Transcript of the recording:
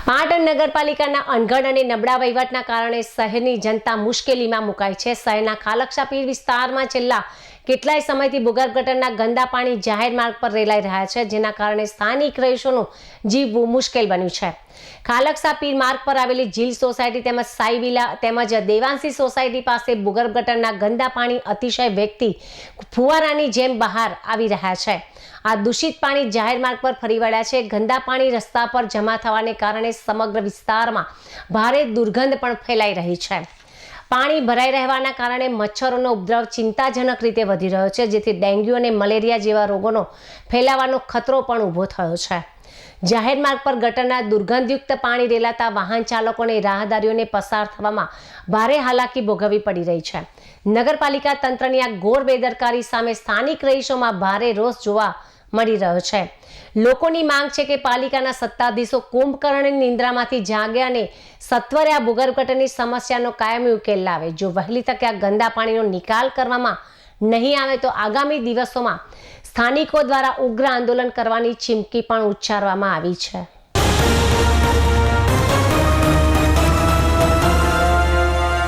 પાટણ નગરપાલિકાના અણઘડ અને નબળા વહીવટના કારણે શહેરની જનતા મુશ્કેલીમાં મુકાઈ છે। શહેરના ખાલક્ષા પીર વિસ્તારમાં છેલ્લા કેટલાય સમયથી ભૂગર્ભ ગટરના ગંદા પાણી જાહેર માર્ગ પર રેલાઈ રહ્યા છે, જેના કારણે સ્થાનિક રહીશોનું જીવવું મુશ્કેલ બન્યું છે। ખાલક્ષા પીર માર્ગ પર આવેલી ઝીલ સોસાયટી તેમજ સાઈ વિલા તેમજ દેવાંશી સોસાયટી પાસે ભૂગર્ભ ગટરના ગંદા પાણી અતિશય વેગથી ફુવારાની જેમ બહાર આવી રહ્યા છે। આ દૂષિત પાણી જાહેર માર્ગ પર ફરી વળ્યા છે। ગંદા પાણી રસ્તા પર જમા થવાને કારણે સમગ્ર વિસ્તારમાં ભારે દુર્ગંધ પણ ફેલાઈ રહી છે। પાણી ભરાઈ રહેવાના કારણે મચ્છરોનો ઉપદ્રવ ચિંતાજનક રીતે વધી રહ્યો છે, જેથી ડેન્ગ્યુ અને મલેરિયા જેવા રોગોનો ફેલાવાનો ખતરો પણ ઊભો થયો છે। જાહેર માર્ગ પર ગટરના દુર્ગંધયુક્ત પાણી રેલાતા વાહન ચાલકોને રાહદારીઓને પસાર થવામાં ભારે હાલાકી ભોગવવી પડી રહી છે। નગરપાલિકા તંત્રની આ ઘોર બેદરકારી સામે સ્થાનિક રહીશોમાં ભારે રોષ જોવા મળી રહ્યો છે। લોકોની માંગ છે કે પાલિકાના સત્તાધીશો કુંભકર્ણની નિંદ્રામાંથી જાગે અને સત્વરે આ ભૂગર્ભ ગટરની સમસ્યાનો કાયમી ઉકેલ લાવે। જો વહેલી તકે આ ગંદા પાણીનો નિકાલ કરવામાં નહીં આવે તો આગામી દિવસોમાં સ્થાનિકો દ્વારા ઉગ્ર આંદોલન કરવાની ચીમકી પણ ઉચ્ચારવામાં આવી છે।